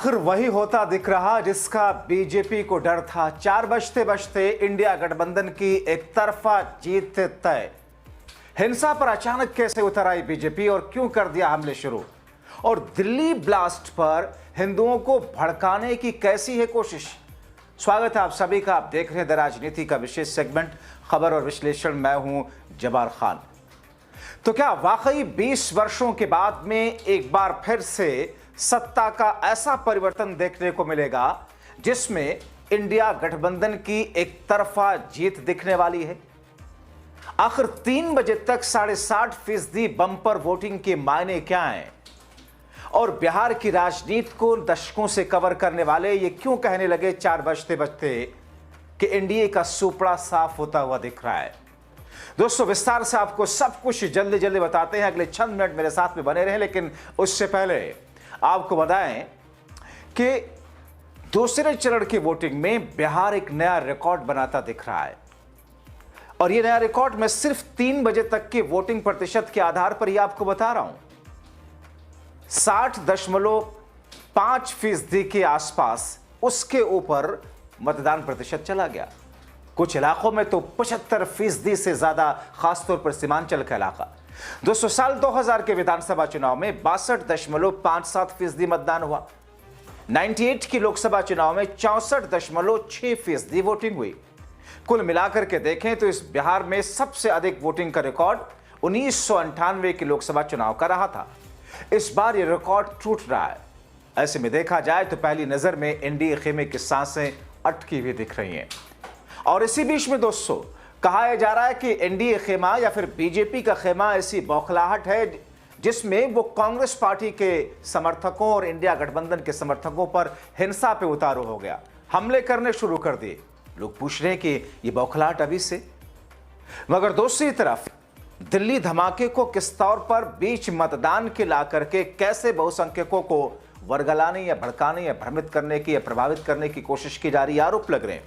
आखिर वही होता दिख रहा जिसका बीजेपी को डर था। 4 बजते बजते इंडिया गठबंधन की एक तरफा जीत तय। हिंसा पर अचानक कैसे उतर आई बीजेपी और क्यों कर दिया हमले शुरू, और दिल्ली ब्लास्ट पर हिंदुओं को भड़काने की कैसी है कोशिश। स्वागत है आप सभी का। आप देख रहे हैं द राजनीति का विशेष सेगमेंट खबर और विश्लेषण। मैं हूं जब्बार खान। तो क्या वाकई 20 वर्षों के बाद में एक बार फिर से सत्ता का ऐसा परिवर्तन देखने को मिलेगा जिसमें इंडिया गठबंधन की एक तरफा जीत दिखने वाली है? आखिर 3 बजे तक 60.5% बंपर वोटिंग के मायने क्या हैं, और बिहार की राजनीति को दशकों से कवर करने वाले ये क्यों कहने लगे 4 बजते बजते कि एनडीए का सुपड़ा साफ होता हुआ दिख रहा है? दोस्तों, विस्तार से आपको सब कुछ जल्दी जल्दी बताते हैं। अगले चंद मिनट मेरे साथ में बने रहें, लेकिन उससे पहले आपको बताएं कि दूसरे चरण की वोटिंग में बिहार एक नया रिकॉर्ड बनाता दिख रहा है, और यह नया रिकॉर्ड मैं सिर्फ 3 बजे तक की वोटिंग प्रतिशत के आधार पर ही आपको बता रहा हूं। 60.5% के आसपास, उसके ऊपर मतदान प्रतिशत चला गया। कुछ इलाकों में तो 75% से ज्यादा, खासतौर पर सीमांचल का इलाका। दोस्तों, साल 2000 के विधानसभा चुनाव में 62.57% मतदान हुआ। 98 की लोकसभा चुनाव में 64.6% वोटिंग हुई। कुल मिलाकर के देखें तो इस बिहार में सबसे अधिक वोटिंग का रिकॉर्ड 1998 के लोकसभा चुनाव का रहा था। इस बार यह रिकॉर्ड टूट रहा है। ऐसे में देखा जाए तो पहली नजर में एनडीए खेमे की सांसें अटकी हुई दिख रही हैं। और इसी बीच में दोस्तों, कहा जा रहा है कि एनडीए खेमा या फिर बीजेपी का खेमा ऐसी बौखलाहट है जिसमें वो कांग्रेस पार्टी के समर्थकों और इंडिया गठबंधन के समर्थकों पर हिंसा पे उतारू हो गया, हमले करने शुरू कर दिए। लोग पूछ रहे हैं कि ये बौखलाहट अभी से। मगर दूसरी तरफ दिल्ली धमाके को किस तौर पर बीच मतदान के ला करके कैसे बहुसंख्यकों को वर्गलाने या भड़काने या भ्रमित करने की या प्रभावित करने की कोशिश की जा रही, आरोप लग रहे हैं।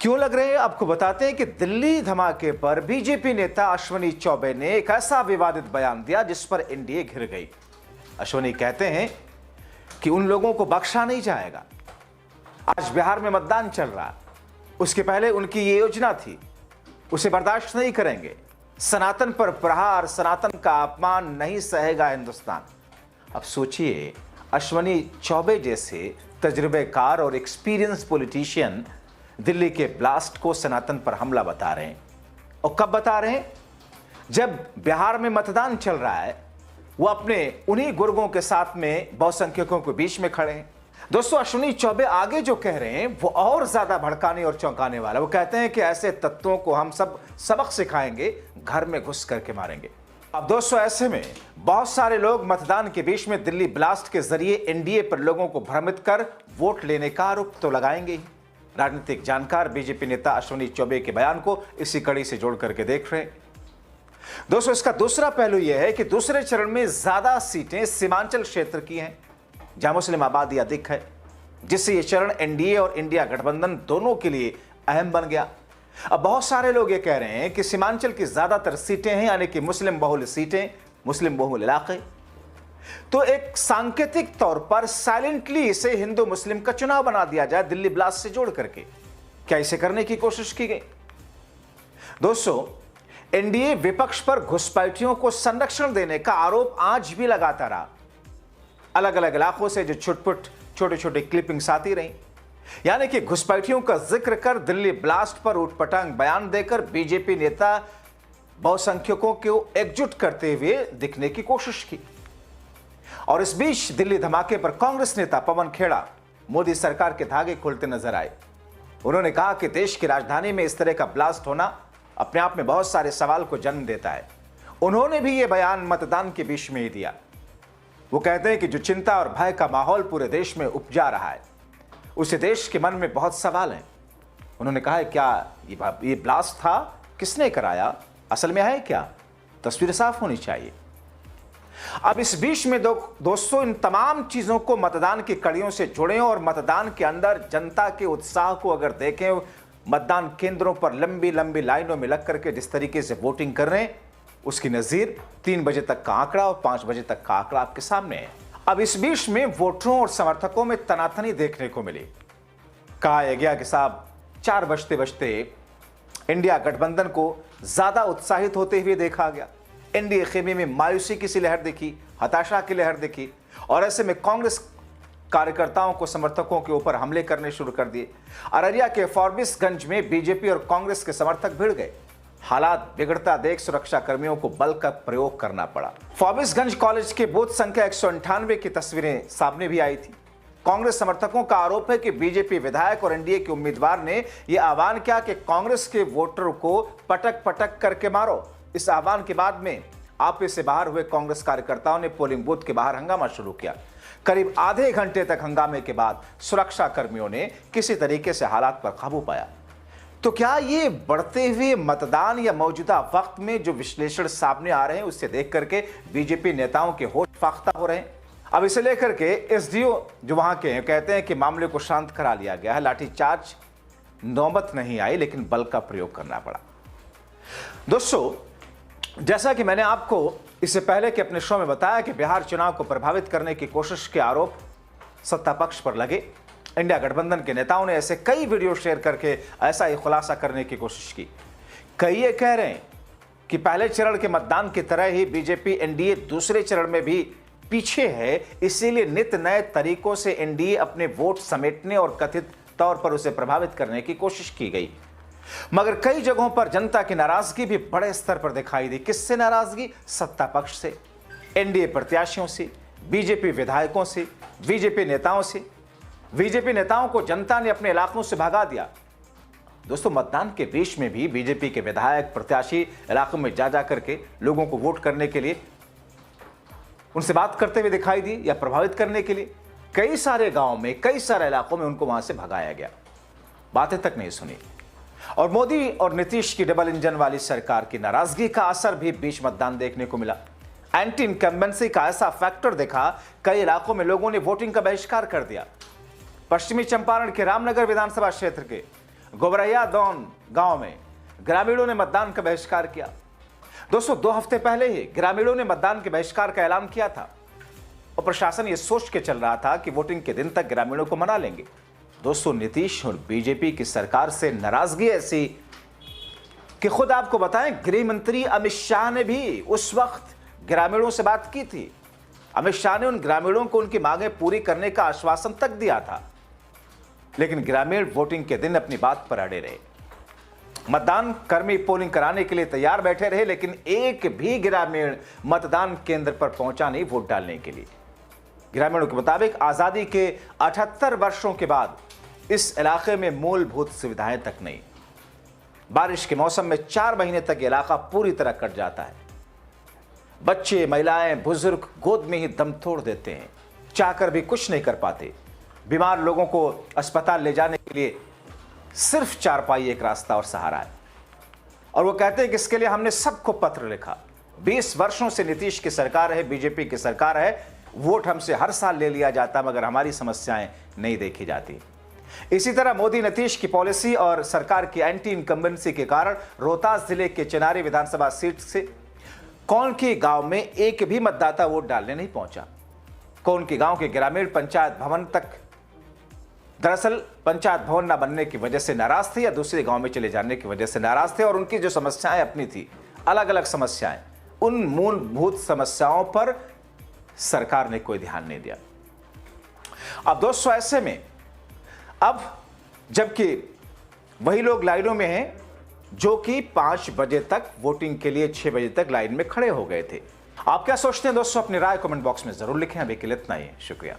क्यों लग रहे हैं आपको बताते हैं कि दिल्ली धमाके पर बीजेपी नेता अश्विनी चौबे ने एक ऐसा विवादित बयान दिया जिस पर एनडीए घिर गई। अश्विनी कहते हैं कि उन लोगों को बख्शा नहीं जाएगा। आज बिहार में मतदान चल रहा, उसके पहले उनकी ये योजना थी, उसे बर्दाश्त नहीं करेंगे। सनातन पर प्रहार, सनातन का अपमान नहीं सहेगा हिंदुस्तान। अब सोचिए, अश्विनी चौबे जैसे तजुर्बेकार और एक्सपीरियंस पॉलिटिशियन दिल्ली के ब्लास्ट को सनातन पर हमला बता रहे हैं। और कब बता रहे हैं? जब बिहार में मतदान चल रहा है। वो अपने उन्हीं गुर्गों के साथ में बहुसंख्यकों के बीच में खड़े हैं। दोस्तों, अश्विनी चौबे आगे जो कह रहे हैं वो और ज्यादा भड़काने और चौंकाने वाला। वो कहते हैं कि ऐसे तत्वों को हम सब सबक सिखाएंगे, घर में घुस करके मारेंगे। अब दोस्तों, ऐसे में बहुत सारे लोग मतदान के बीच में दिल्ली ब्लास्ट के जरिए एनडीए पर लोगों को भ्रमित कर वोट लेने का आरोप तो लगाएंगे ही। राजनीतिक जानकार बीजेपी नेता अश्विनी चौबे के बयान को इसी कड़ी से जोड़ करके देख रहे हैं। दोस्तों, इसका दूसरा पहलू यह है कि दूसरे चरण में ज्यादा सीटें सीमांचल क्षेत्र की हैं, जहां मुस्लिम आबादी अधिक है, जिससे यह चरण एनडीए और इंडिया गठबंधन दोनों के लिए अहम बन गया। अब बहुत सारे लोग ये कह रहे हैं कि सीमांचल की ज्यादातर सीटें हैं, यानी कि मुस्लिम बहुल सीटें, मुस्लिम बहुल इलाके, तो एक सांकेतिक तौर पर साइलेंटली इसे हिंदू मुस्लिम का चुनाव बना दिया जाए दिल्ली ब्लास्ट से जोड़ करके। क्या इसे करने की कोशिश की गई? दोस्तों, एनडीए विपक्ष पर घुसपैठियों को संरक्षण देने का आरोप आज भी लगाता रहा। अलग अलग इलाकों से जो छुटपुट छोटे छोटे क्लिपिंग्स आती रही, यानी कि घुसपैठियों का जिक्र कर दिल्ली ब्लास्ट पर उठपटांग बयान देकर बीजेपी नेता बहुसंख्यकों को एकजुट करते हुए दिखने की कोशिश की। और इस बीच दिल्ली धमाके पर कांग्रेस नेता पवन खेड़ा मोदी सरकार के धागे खोलते नजर आए। उन्होंने कहा कि देश की राजधानी में इस तरह का ब्लास्ट होना अपने आप में बहुत सारे सवाल को जन्म देता है। उन्होंने भी यह बयान मतदान के बीच में ही दिया। वो कहते हैं कि जो चिंता और भय का माहौल पूरे देश में उपजा रहा है, उसे देश के मन में बहुत सवाल हैं। उन्होंने कहा है, क्या ये ब्लास्ट था? किसने कराया? असल में है क्या? तस्वीर साफ होनी चाहिए। अब इस बीच में दोस्तों, इन तमाम चीजों को मतदान की कड़ियों से जुड़ें और मतदान के अंदर जनता के उत्साह को अगर देखें, मतदान केंद्रों पर लंबी लंबी लाइनों में लग करके जिस तरीके से वोटिंग कर रहे हैं, उसकी नजीर 3 बजे तक का आंकड़ा और 5 बजे तक का आंकड़ा आपके सामने है। अब इस बीच में वोटरों और समर्थकों में तनातनी देखने को मिली। कहा यह गया कि साहब 4 बजते बजते इंडिया गठबंधन को ज्यादा उत्साहित होते हुए देखा गया। एनडीए खेमे में मायूसी की सी लहर दिखी, हताशा की लहर दिखी, और ऐसे में कांग्रेस कार्यकर्ताओं को समर्थकों के ऊपर हमले करने शुरू कर दिए। अररिया के फॉरबिसगंज में बीजेपी और कांग्रेस के समर्थक भिड़ गए। हालात बिगड़ता देख सुरक्षा कर्मियों को बल का प्रयोग करना पड़ा। फॉरबिसगंज कॉलेज के बूथ संख्या 198 की तस्वीरें सामने भी आई थी। कांग्रेस समर्थकों का आरोप है कि बीजेपी विधायक और एनडीए के उम्मीदवार ने यह आह्वान किया कि कांग्रेस के वोटर को पटक पटक करके मारो। इस आह्वान के बाद में आपे से बाहर हुए कांग्रेस कार्यकर्ताओं ने पोलिंग बूथ के बाहर हंगामा शुरू किया। करीब आधे घंटे तक हंगामे के बाद सुरक्षा कर्मियों ने किसी तरीके से हालात पर काबू पाया। तो क्या ये बढ़ते हुए मतदान या मौजूदा वक्त में जो विश्लेषण सामने आ रहे हैं उससे देख करके बीजेपी नेताओं के होश फाख्ता हो रहे हैं? अब इसे लेकर के एसडीओ जो वहां के हैं कहते हैं कि मामले को शांत करा लिया गया है, लाठीचार्ज नौबत नहीं आई, लेकिन बल का प्रयोग करना पड़ा। दोस्तों, जैसा कि मैंने आपको इससे पहले के अपने शो में बताया कि बिहार चुनाव को प्रभावित करने की कोशिश के आरोप सत्ता पक्ष पर लगे। इंडिया गठबंधन के नेताओं ने ऐसे कई वीडियो शेयर करके ऐसा ही खुलासा करने की कोशिश की। कई ये कह रहे हैं कि पहले चरण के मतदान की तरह ही बीजेपी एनडीए दूसरे चरण में भी पीछे है, इसीलिए नित नए तरीकों से एनडीए अपने वोट समेटने और कथित तौर पर उसे प्रभावित करने की कोशिश की गई। मगर कई जगहों पर जनता की नाराजगी भी बड़े स्तर पर दिखाई दी। किससे नाराजगी? सत्ता पक्ष से, एनडीए प्रत्याशियों से, बीजेपी विधायकों से, बीजेपी नेताओं से। बीजेपी नेताओं को जनता ने अपने इलाकों से भगा दिया। दोस्तों, मतदान के बीच में भी बीजेपी के विधायक प्रत्याशी इलाकों में जा करके लोगों को वोट करने के लिए उनसे बात करते हुए दिखाई दी या प्रभावित करने के लिए कई सारे गांवों में, कई सारे इलाकों में उनको वहां से भगाया गया। बातें तक नहीं सुनी। और मोदी और नीतीश की डबल इंजन वाली सरकार की नाराजगी का असर भी बीच मतदान देखने को मिला। एंटी इनकम्बेंसी का ऐसा फैक्टर देखा, कई इलाकों में लोगों ने वोटिंग का बहिष्कार कर दिया। पश्चिमी चंपारण के रामनगर विधानसभा क्षेत्र के गोबरैया दौन गांव में ग्रामीणों ने मतदान का बहिष्कार किया। दोस्तों, 2 हफ्ते पहले ही ग्रामीणों ने मतदान के बहिष्कार का ऐलान किया था और प्रशासन ये सोच के चल रहा था कि वोटिंग के दिन तक ग्रामीणों को मना लेंगे। दोस्तों, नीतीश और बीजेपी की सरकार से नाराजगी ऐसी कि खुद आपको बताएं, गृह मंत्री अमित शाह ने भी उस वक्त ग्रामीणों से बात की थी। अमित शाह ने उन ग्रामीणों को उनकी मांगें पूरी करने का आश्वासन तक दिया था, लेकिन ग्रामीण वोटिंग के दिन अपनी बात पर अड़े रहे। मतदान कर्मी पोलिंग कराने के लिए तैयार बैठे रहे, लेकिन एक भी ग्रामीण मतदान केंद्र पर पहुंचा नहीं वोट डालने के लिए। ग्रामीणों के मुताबिक आजादी के 78 वर्षों के बाद इस इलाके में मूलभूत सुविधाएं तक नहीं। बारिश के मौसम में 4 महीने तक इलाका पूरी तरह कट जाता है। बच्चे, महिलाएं, बुजुर्ग गोद में ही दम तोड़ देते हैं, चाहकर भी कुछ नहीं कर पाते। बीमार लोगों को अस्पताल ले जाने के लिए सिर्फ चारपाई एक रास्ता और सहारा है। और वो कहते हैं कि इसके लिए हमने सबको पत्र लिखा। 20 वर्षों से नीतीश की सरकार है, बीजेपी की सरकार है, वोट हमसे हर साल ले लिया जाता, मगर हमारी समस्याएं नहीं देखी जाती। इसी तरह मोदी नीतीश की पॉलिसी और सरकार की एंटी इनकम्बेंसी के कारण रोहतास जिले के चिनारी विधानसभा सीट से कौनकी गांव में एक भी मतदाता वोट डालने नहीं पहुंचा। कौनकी गांव के ग्रामीण पंचायत भवन तक दरअसल पंचायत भवन न बनने की वजह से नाराज थे या दूसरे गांव में चले जाने की वजह से नाराज थे, और उनकी जो समस्याएं अपनी थी, अलग अलग समस्याएं, उन मूलभूत समस्याओं पर सरकार ने कोई ध्यान नहीं दिया। अब दोस्तों, ऐसे में अब जबकि वही लोग लाइनों में हैं जो कि 5 बजे तक वोटिंग के लिए 6 बजे तक लाइन में खड़े हो गए थे। आप क्या सोचते हैं दोस्तों? अपनी राय कमेंट बॉक्स में जरूर लिखें। अभी के लिए इतना ही, शुक्रिया।